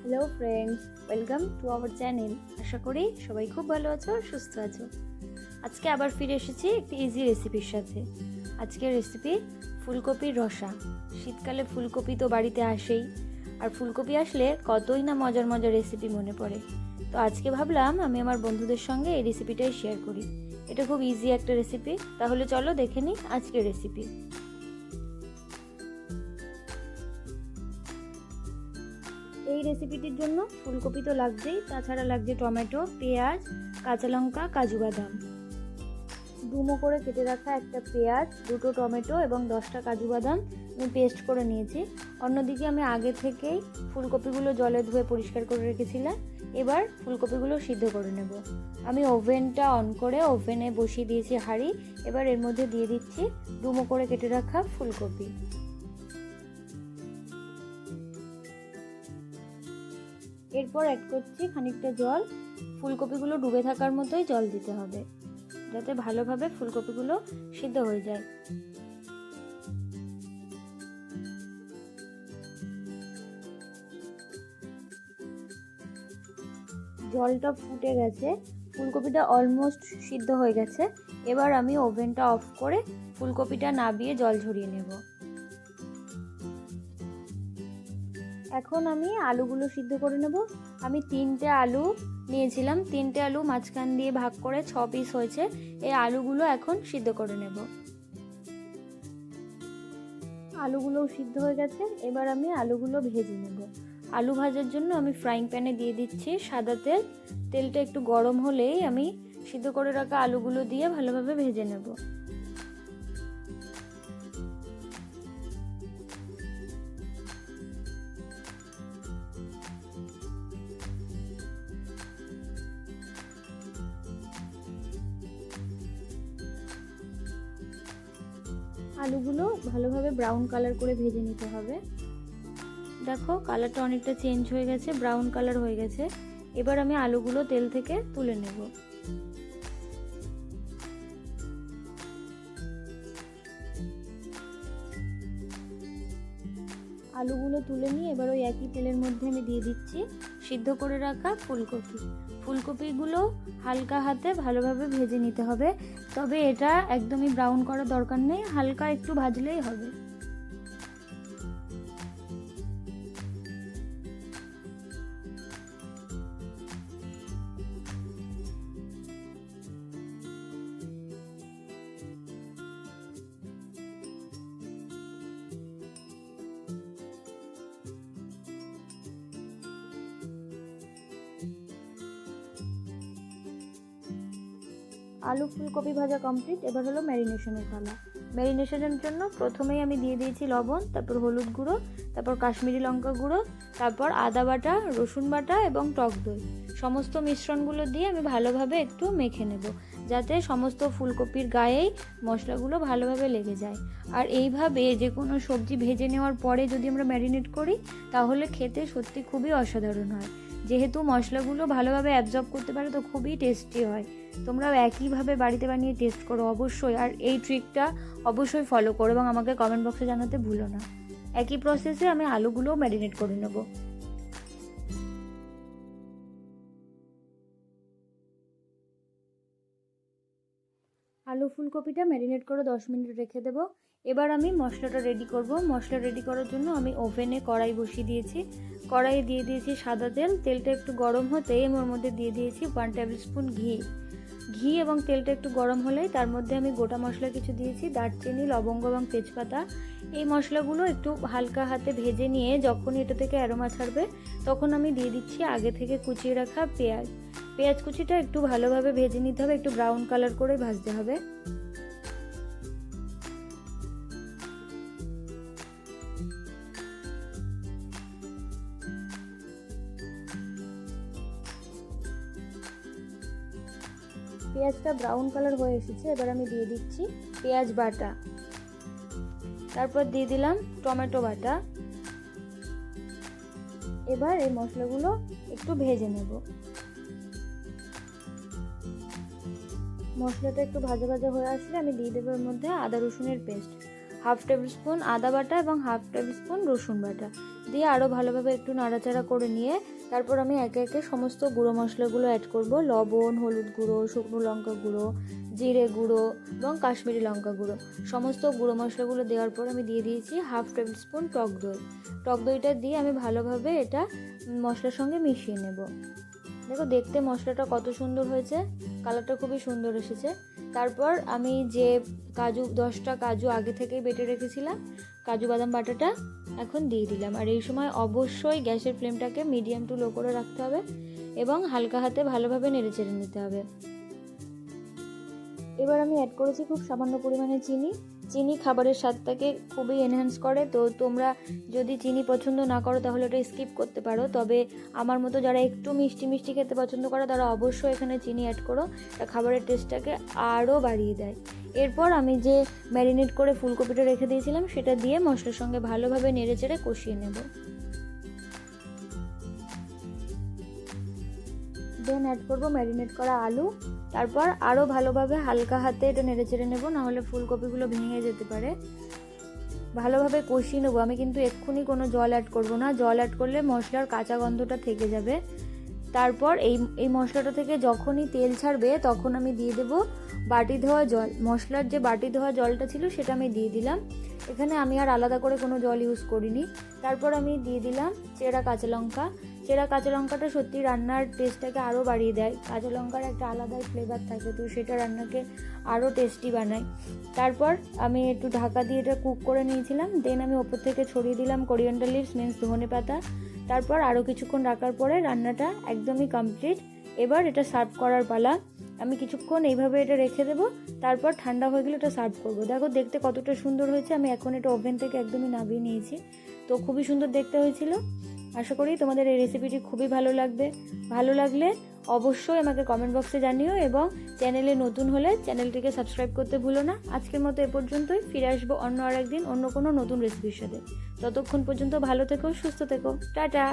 Hello friends, welcome to our channel. আশা করি সবাই খুব ভালো আছো আর সুস্থ আছো। আজকে আবার ফিরে এসেছি একটি ইজি রেসিপির সাথে। আজকের রেসিপি ফুলকপির রসা। শীতকালে ফুলকপি তো বাড়িতে আসেই, আর ফুলকপি আসলে কতই না মজার মজার রেসিপি মনে পড়ে। তো আজকে ভাবলাম আমি আমার বন্ধুদের সঙ্গে এই রেসিপিটাই শেয়ার করি। এটা খুব ইজি একটা রেসিপি, তাহলে চলো দেখে নিই আজকের রেসিপি। এই রেসিপিটির জন্য ফুলকপি তো লাগবেই, তাছাড়া লাগছে টমেটো, পেঁয়াজ, কাঁচা লঙ্কা, কাজু বাদাম। ডুমো করে কেটে রাখা একটা পেঁয়াজ, দুটো টমেটো এবং 10টা কাজু বাদাম আমি পেস্ট করে নিয়েছি। অন্যদিকে আমি আগে থেকেই ফুলকপিগুলো জলে ধুয়ে পরিষ্কার করে রেখেছিলাম। এবার ফুলকপিগুলো সিদ্ধ করে নেব। আমি ওভেনটা অন করে ওভেনে বসিয়ে দিয়েছি হাঁড়ি। এবার এর মধ্যে দিয়ে দিচ্ছি ডুমো করে কেটে রাখা ফুলকপি। এরপর অ্যাড করছি খানিকটা জল। ফুলকপিগুলো ডুবে থাকার মতোই জল দিতে হবে, যাতে ভালোভাবে ফুলকপিগুলো সিদ্ধ হয়ে যায়। জলটা ফুটে গেছে, ফুলকপিটা অলমোস্ট সিদ্ধ হয়ে গেছে। এবার আমি ওভেনটা অফ করে ফুলকপিটা নাবিয়ে জল ঝরিয়ে নেব। এখন আমি আলুগুলো সিদ্ধ করে নেব। আমি 3টে আলু নিয়েছিলাম, 3টে আলু মাঝখান দিয়ে ভাগ করে 6 পিস হয়েছে। এই আলুগুলো এখন সিদ্ধ করে নেব। আলুগুলোও সিদ্ধ হয়ে গেছে, এবার আমি আলুগুলো ভেজে নেব। আলু ভাজার জন্য আমি ফ্রাইং প্যানে দিয়ে দিচ্ছি সাদা তেল। তেলটা একটু গরম হলেই আমি সিদ্ধ করে রাখা আলুগুলো দিয়ে ভালোভাবে ভেজে নেব। আলুগুলো ভালোভাবে ব্রাউন কালার করে ভেজে নিতে হবে। দেখো কালারটা অনেকটা চেঞ্জ হয়ে গেছে, ব্রাউন কালার হয়ে গেছে। এবার আমি আলুগুলো তেল থেকে তুলে নেব। আলুগুলো তুলে নিয়ে এবার ওই একই তেলের মধ্যে আমি দিয়ে দিচ্ছি সিদ্ধ করে রাখা ফুলকপি। ফুলকপিগুলো হালকা হাতে ভালোভাবে ভেজে নিতে হবে, তবে এটা একদমই ব্রাউন করার দরকার নেই, হালকা একটু ভাজলেই হবে। আলু ফুলকপি ভাজা কমপ্লিট। এবার হলো ম্যারিনেশনের পালা। ম্যারিনেশনের জন্য প্রথমেই আমি দিয়ে দিয়েছি লবণ, তারপর হলুদ গুঁড়ো, তারপর কাশ্মীরি লঙ্কা গুঁড়ো, তারপর আদা বাটা, রসুন বাটা এবং টক দই। সমস্ত মিশ্রণগুলো দিয়ে আমি ভালোভাবে একটু মেখে নেব, যাতে সমস্ত ফুলকপির গায়েই মশলাগুলো ভালোভাবে লেগে যায়। আর এইভাবে যে কোনো সবজি ভেজে নেওয়ার পরে যদি আমরা ম্যারিনেট করি, তাহলে খেতে সত্যি খুবই অসাধারণ হয়। যেহেতু মশলাগুলো ভালোভাবে অ্যাবজর্ব করতে পারে, তো খুবই টেস্টি হয়। তোমরাও একইভাবে বাড়িতে বানিয়ে টেস্ট করো অবশ্যই, আর এই ট্রিকটা অবশ্যই ফলো করো এবং আমাকে কমেন্ট বক্সে জানাতে ভুলো না। একই প্রসেসে আমি আলুগুলোও ম্যারিনেট করে নেব। আলু ফুলকপিটা ম্যারিনেট করে 10 মিনিট রেখে দেব। এবার আমি মশলাটা রেডি করব। মশলা রেডি করার জন্য আমি ওভেনে কড়াই বসিয়ে দিয়েছি। কড়াইয়ে দিয়ে দিয়েছি সাদা তেল। তেলটা একটু গরম হতেই আমি ওর মধ্যে দিয়ে দিয়েছি 1 টেবিল স্পুন ঘি এবং তেলটা একটু গরম হলেই তার মধ্যে আমি গোটা মশলা কিছু দিয়েছি, দারচিনি, লবঙ্গ এবং তেজপাতা। এই মশলাগুলো একটু হালকা হাতে ভেজে নিয়ে যখন এটা থেকে অ্যারোমা ছাড়বে, তখন আমি দিয়ে দিচ্ছি আগে থেকে কুচিয়ে রাখা পেঁয়াজ কুচিটা একটু ভালোভাবে ভেজে নিতে হবে, একটু ব্রাউন কালার করে ভাজতে হবে। পেঁয়াজটা ব্রাউন কালার হয়ে এসেছে, এবার আমি দিয়ে দিচ্ছি পেঁয়াজ বাটা, তারপর দিয়ে দিলাম টমেটো বাটা। এবার এই মশলাগুলো একটু ভেজে নেব। মশলাটা একটু ভাজা ভাজা হয়ে আসলে আমি দিয়ে দেবো এর মধ্যে আদা রসুনের পেস্ট, 1/2 টেবিল স্পুন আদা বাটা এবং 1/2 টেবিল স্পুন রসুন বাটা। দিয়ে আরও ভালোভাবে একটু নাড়াচাড়া করে নিয়ে তারপর আমি একে একে সমস্ত গুঁড়ো মশলাগুলো অ্যাড করব। লবণ, হলুদ গুঁড়ো, শুকনো লঙ্কা গুঁড়ো, জিরে গুঁড়ো এবং কাশ্মীরি লঙ্কা গুঁড়ো। সমস্ত গুঁড়ো মশলাগুলো দেওয়ার পর আমি দিয়ে দিয়েছি 1/2 টেবিল স্পুন টক দই। টক দইটা দিয়ে আমি ভালোভাবে এটা মশলার সঙ্গে মিশিয়ে নেব। দেখো দেখতে মশলাটা কত সুন্দর হয়েছে, কালারটা খুবই সুন্দর এসেছে। তারপর আমি যে 10টা কাজু আগে থেকেই বেটে রেখেছিলাম, কাজু বাদাম বাটাটা এখন দিয়ে দিলাম। আর এই সময় অবশ্যই গ্যাসের ফ্লেমটাকে মিডিয়াম টু লো করে রাখতে হবে এবং হালকা হাতে ভালোভাবে নেড়েচেড়ে নিতে হবে। এবার আমি অ্যাড করেছি খুব সামান্য পরিমাণে চিনি। চিনি খাবারের স্বাদটাকে খুবই এনহ্যান্স করে, তো তোমরা যদি চিনি পছন্দ না করো তাহলে ওটা স্কিপ করতে পারো। তবে আমার মতো যারা একটু মিষ্টি মিষ্টি খেতে পছন্দ করে তারা অবশ্যই এখানে চিনি অ্যাড করো, এটা খাবারের টেস্টটাকে আরও বাড়িয়ে দেয়। এরপর আমি যে ম্যারিনেট করে ফুলকপিটা রেখে দিয়েছিলাম সেটা দিয়ে মশলার সঙ্গে ভালোভাবে নেড়েচেড়ে কষিয়ে নেব। দেন অ্যাড করবো ম্যারিনেট করা আলু। তারপর আরও ভালোভাবে হালকা হাতে এটা নেড়েচেড়ে নেব, নাহলে ফুলকপিগুলো ভেঙে যেতে পারে। ভালোভাবে কষিয়ে নেবো। আমি কিন্তু এক্ষুনি কোনো জল অ্যাড করবো না, জল অ্যাড করলে মশলার কাঁচা গন্ধটা থেকে যাবে। তারপর এই মশলাটা থেকে যখনই তেল ছাড়বে তখন আমি দিয়ে দেবো বাটি ধোয়া জল। মশলার যে বাটি ধোয়া জলটা ছিল সেটা আমি দিয়ে দিলাম। এখানে আমি আর আলাদা করে কোনো জল ইউজ করিনি। তারপর আমি দিয়ে দিলাম চেরা কাঁচা লঙ্কা। চেরা কাঁচা লঙ্কাটা সত্যি রান্নার টেস্টটাকে আরও বাড়িয়ে দেয়। কাঁচা লঙ্কার একটা আলাদাই ফ্লেভার থাকে, তো সেটা রান্নাকে আরও টেস্টি বানায়। তারপর আমি একটু ঢাকা দিয়ে এটা কুক করে নিয়েছিলাম। দেন আমি ওপর থেকে ছড়িয়ে দিলাম কোরিয়ান্ডার লিভস মিন্স ধনে পাতা। তারপর আরও কিছুক্ষণ রাখার পরে রান্নাটা একদমই কমপ্লিট। এবার এটা সার্ভ করার পালা। আমি কিছুক্ষণ এইভাবে এটা রেখে দেবো, তারপর ঠান্ডা হয়ে গেলে এটা সার্ভ করবো। দেখো দেখতে কতটা সুন্দর হয়েছে। আমি এখন এটা ওভেন থেকে একদমই নামিয়ে নিয়েছি, তো খুবই সুন্দর দেখতে হয়েছিল। আশা করি তোমাদের এই রেসিপিটি খুবই ভালো লাগবে। ভালো লাগলে অবশ্যই আমাকে কমেন্ট বক্সে জানিও এবং চ্যানেলে নতুন হলে চ্যানেলটিকে সাবস্ক্রাইব করতে ভুলো না। আজকের মতো এ পর্যন্তই। ফিরে আসবো অন্য আরেকদিন অন্য কোনো নতুন রেসিপির সাথে। ততক্ষণ পর্যন্ত ভালো থেকো, সুস্থ থেকো, টাটা।